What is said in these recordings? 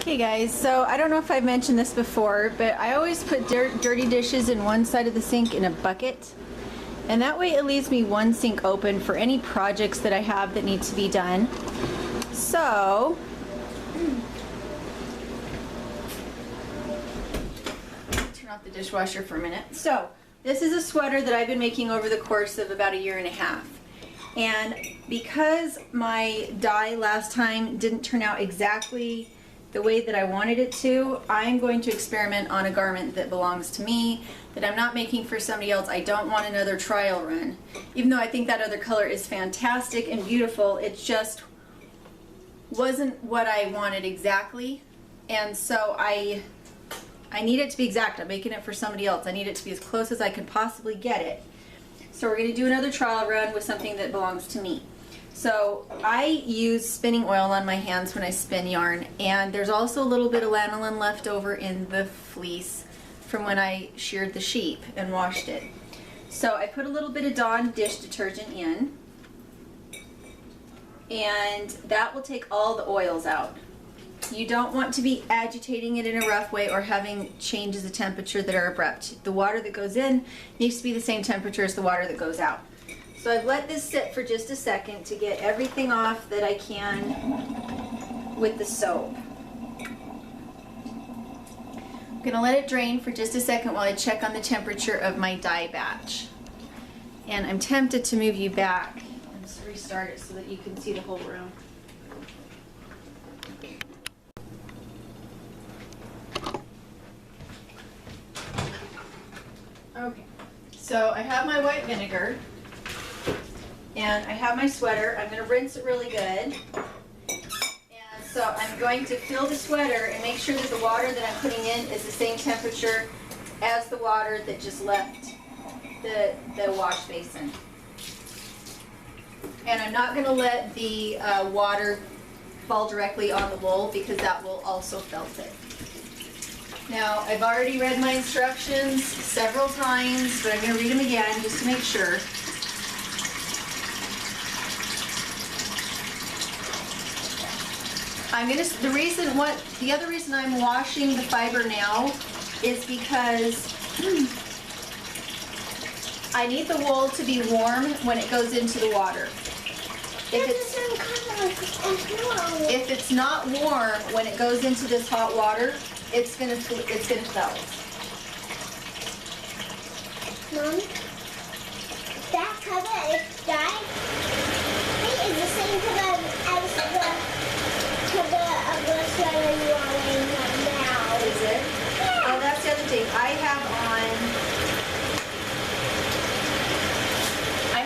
Okay guys, so I don't know if I've mentioned this before, but I always put dirty dishes in one side of the sink in a bucket, and that way it leaves me one sink open for any projects that I have that need to be done. So turn off the dishwasher for a minute. So this is a sweater that I've been making over the course of about a year and a half. And because my dye last time didn't turn out exactly the way that I wanted it to, I'm going to experiment on a garment that belongs to me, that I'm not making for somebody else. I don't want another trial run. Even though I think that other color is fantastic and beautiful, it just wasn't what I wanted exactly. And so I need it to be exact. I'm making it for somebody else. I need it to be as close as I can possibly get it. So we're going to do another trial run with something that belongs to me. So I use spinning oil on my hands when I spin yarn, and there's also a little bit of lanolin left over in the fleece from when I sheared the sheep and washed it. So I put a little bit of Dawn dish detergent in, and that will take all the oils out. You don't want to be agitating it in a rough way or having changes of temperature that are abrupt. The water that goes in needs to be the same temperature as the water that goes out. So I've let this sit for just a second to get everything off that I can with the soap. I'm going to let it drain for just a second while I check on the temperature of my dye batch. And I'm tempted to move you back and just restart it so that you can see the whole room. Okay, so I have my white vinegar and I have my sweater. I'm going to rinse it really good. And so I'm going to fill the sweater and make sure that the water that I'm putting in is the same temperature as the water that just left the wash basin. And I'm not going to let the water fall directly on the wool because that will also felt it. Now, I've already read my instructions several times, but I'm going to read them again just to make sure. The other reason I'm washing the fiber now is because I need the wool to be warm when it goes into the water. If it's not warm when it goes into this hot water, it's gonna felt. Mom, that color is dye. It is the same color as the color of the sweater you are wearing right now. Is it? Yeah. Oh, that's the other thing. I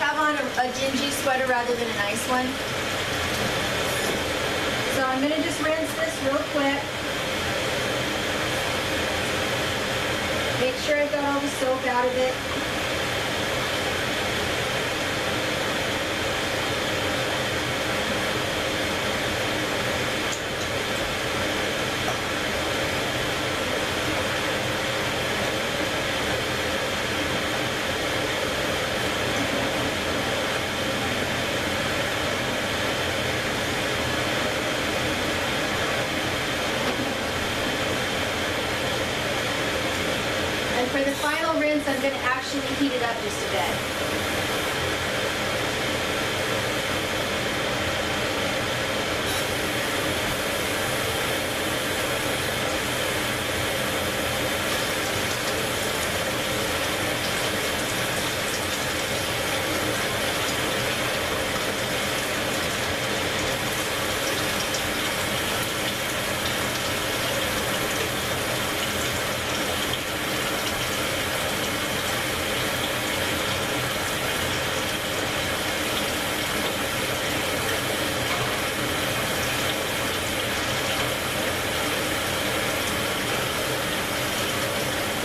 have on a dingy sweater rather than a nice one. So I'm gonna just rinse this real quick. Make sure I've got all the soap out of it. For the final rinse, I'm going to actually heat it up just a bit.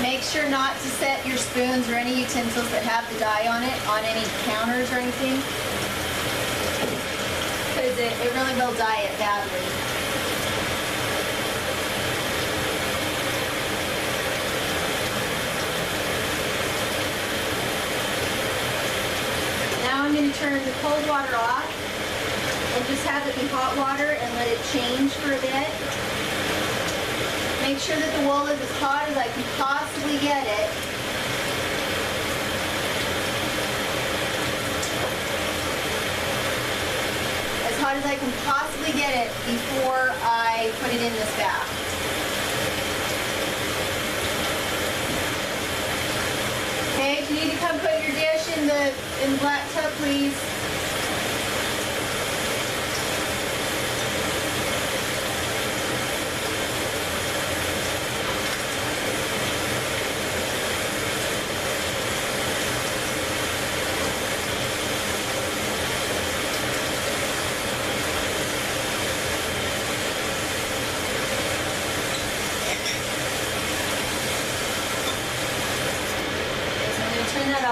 Make sure not to set your spoons or any utensils that have the dye on it on any counters or anything, because it really will dye it badly. Now I'm going to turn the cold water off and just have it in hot water and let it change for a bit. make sure that the wool is as hot as I can possibly get it. As hot as I can possibly get it before I put it in this bath. Okay, if you need to come put your dish in the black tub, please.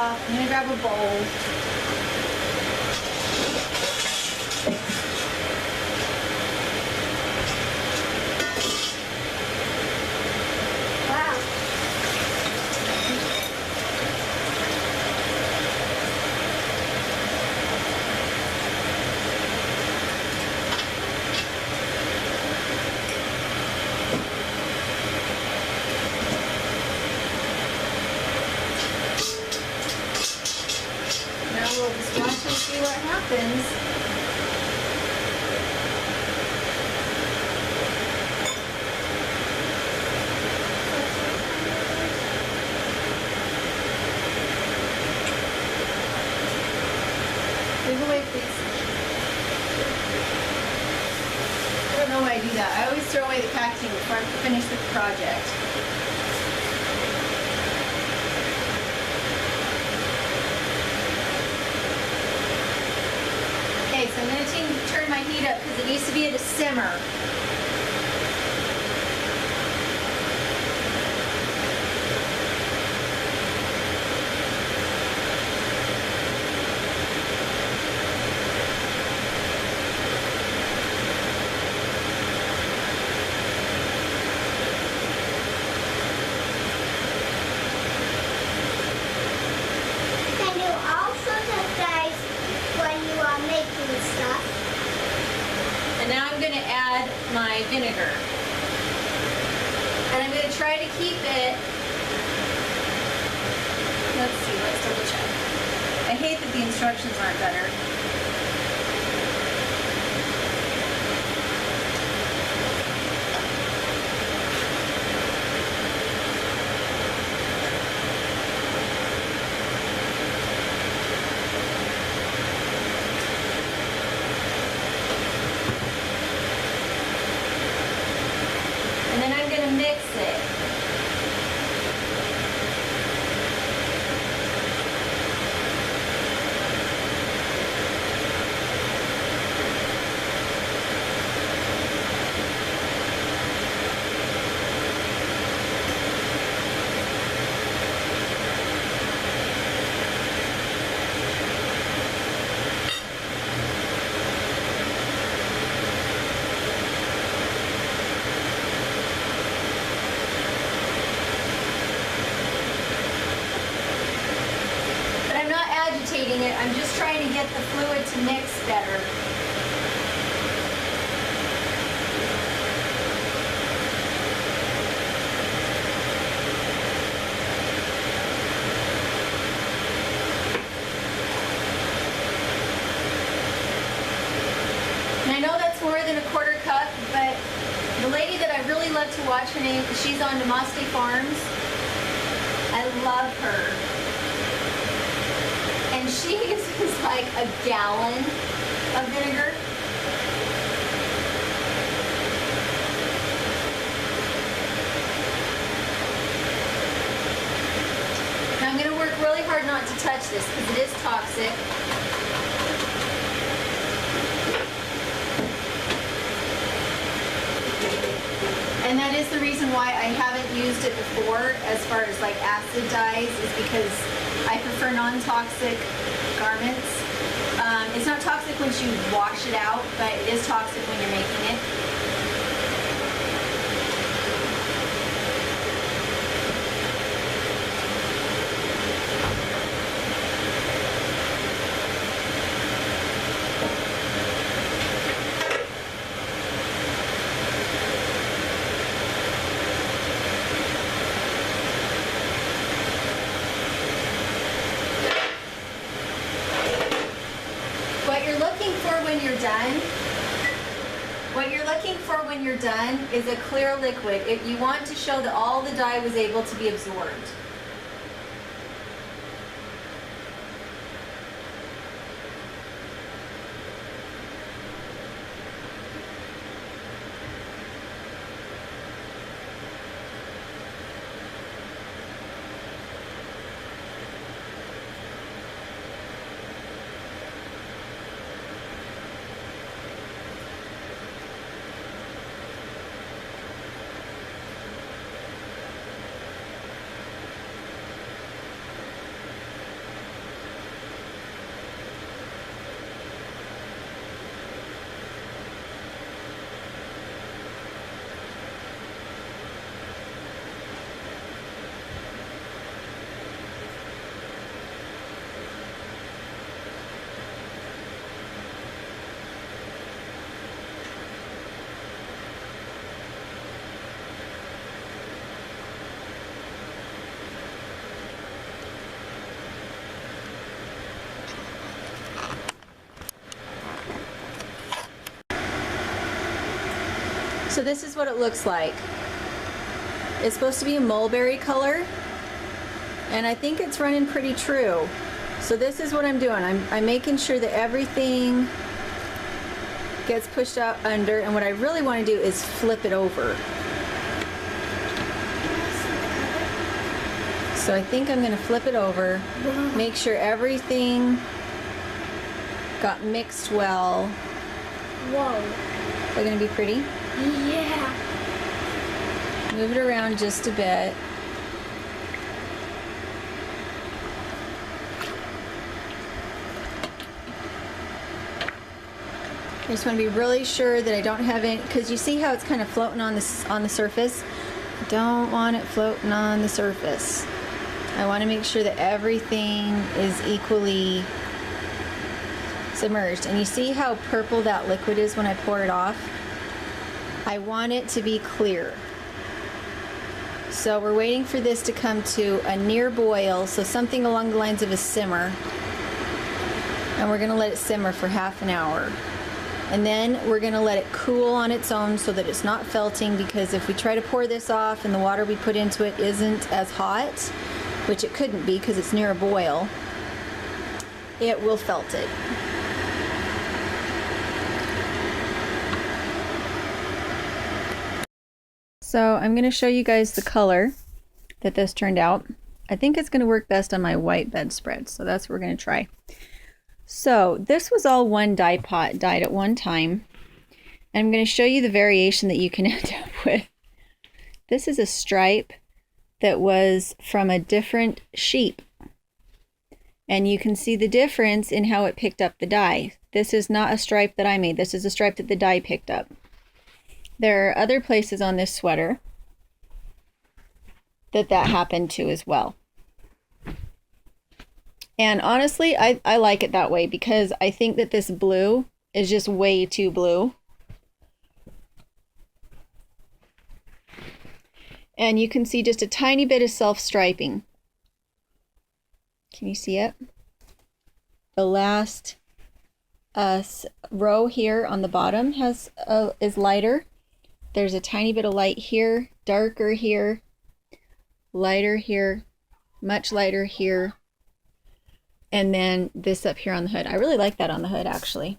I'm going to grab a bowl. Wow. We'll just watch and see what happens. Move away, please. I don't know why I do that. I always throw away the packaging before I finish the project. Okay, so I'm going to turn my heat up because it needs to be at a simmer. And now I'm going to add my vinegar. And I'm going to try to keep it, let's see, let's double check. I hate that the instructions aren't better. And then I'm going to mix it. It. I'm just trying to get the fluid to mix better. And I know that's more than a quarter cup, but the lady that I really love to watch, her name, she's on Namaste Farms. I love her. And she uses like a gallon of vinegar. Now I'm going to work really hard not to touch this because it is toxic. And that is the reason why I haven't used it before as far as like acid dyes, is because I prefer non-toxic garments. It's not toxic once you wash it out, but it is toxic when you're making it. done, what you're looking for when you're done is a clear liquid. You want to show that all the dye was able to be absorbed. So this is what it looks like. It's supposed to be a mulberry color, and I think it's running pretty true. So this is what I'm doing. I'm making sure that everything gets pushed out under, and what I really want to do is flip it over. So I think I'm going to flip it over, make sure everything got mixed well. Whoa. They're going to be pretty. Yeah. Move it around just a bit. I just want to be really sure that I don't have any, because you see how it's kind of floating on the surface? Don't want it floating on the surface. I want to make sure that everything is equally submerged. And you see how purple that liquid is when I pour it off? I want it to be clear. So we're waiting for this to come to a near boil, so something along the lines of a simmer. And we're going to let it simmer for half an hour. And then we're going to let it cool on its own so that it's not felting, because if we try to pour this off and the water we put into it isn't as hot, which it couldn't be because it's near a boil, it will felt it. So I'm going to show you guys the color that this turned out. I think it's going to work best on my white bedspread, so that's what we're going to try. So this was all one dye pot, dyed at one time. And I'm going to show you the variation that you can end up with. This is a stripe that was from a different sheep. And you can see the difference in how it picked up the dye. This is not a stripe that I made. This is a stripe that the dye picked up. There are other places on this sweater that happened to as well. And honestly, I like it that way because I think that this blue is just way too blue. And you can see just a tiny bit of self-striping. Can you see it? The last row here on the bottom is lighter. There's a tiny bit of light here, darker here, lighter here, much lighter here, and then this up here on the hood. I really like that on the hood, actually.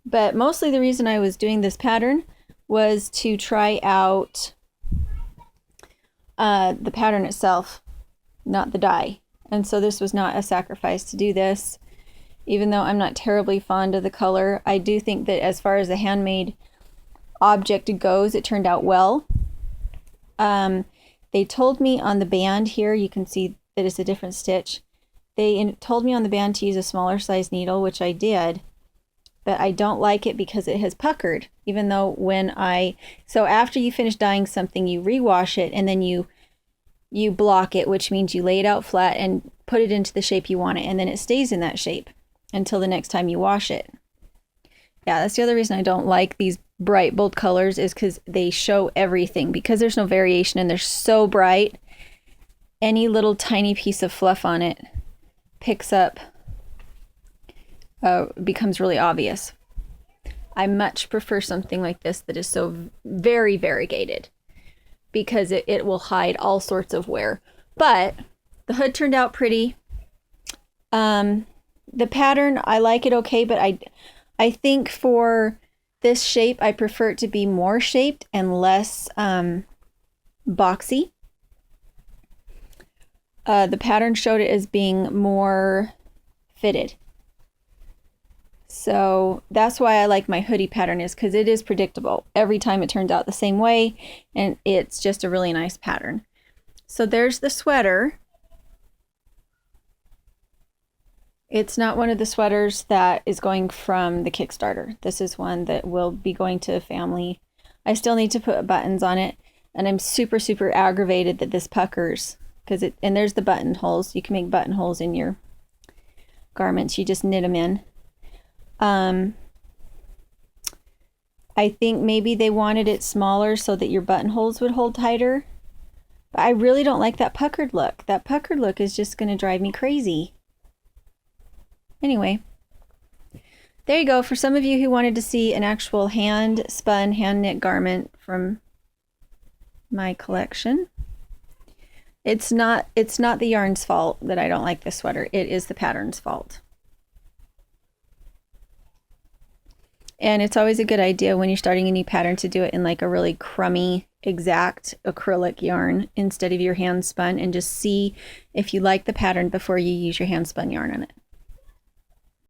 But mostly the reason I was doing this pattern was to try out the pattern itself, not the dye. And so this was not a sacrifice to do this. Even though I'm not terribly fond of the color, I do think that as far as the handmade object goes, it turned out well. They told me on the band here, you can see that it's a different stitch. They told me on the band to use a smaller size needle, which I did, but I don't like it because it has puckered. Even though so after you finish dyeing something, you rewash it and then you block it, which means you lay it out flat and put it into the shape you want it, and then it stays in that shape until the next time you wash it. Yeah, that's the other reason I don't like these bright, bold colors, is because they show everything. Because there's no variation and they're so bright, any little tiny piece of fluff on it picks up becomes really obvious. I much prefer something like this that is so very variegated, because it will hide all sorts of wear. But the hood turned out pretty. The pattern, I like it okay, but I think for this shape, I prefer it to be more shaped and less boxy. The pattern showed it as being more fitted. So that's why I like my hoodie pattern, is because it is predictable. Every time it turns out the same way, and it's just a really nice pattern. So there's the sweater. It's not one of the sweaters that is going from the Kickstarter. This is one that will be going to a family. I still need to put buttons on it, and I'm super, super aggravated that this puckers, and there's the buttonholes. You can make buttonholes in your garments. You just knit them in. I think maybe they wanted it smaller so that your buttonholes would hold tighter. But I really don't like that puckered look. That puckered look is just going to drive me crazy. Anyway, there you go. For some of you who wanted to see an actual hand-spun, hand-knit garment from my collection, it's not the yarn's fault that I don't like this sweater. It is the pattern's fault. And it's always a good idea when you're starting a new pattern to do it in like a really crummy, exact acrylic yarn instead of your hand spun, and just see if you like the pattern before you use your hand spun yarn on it.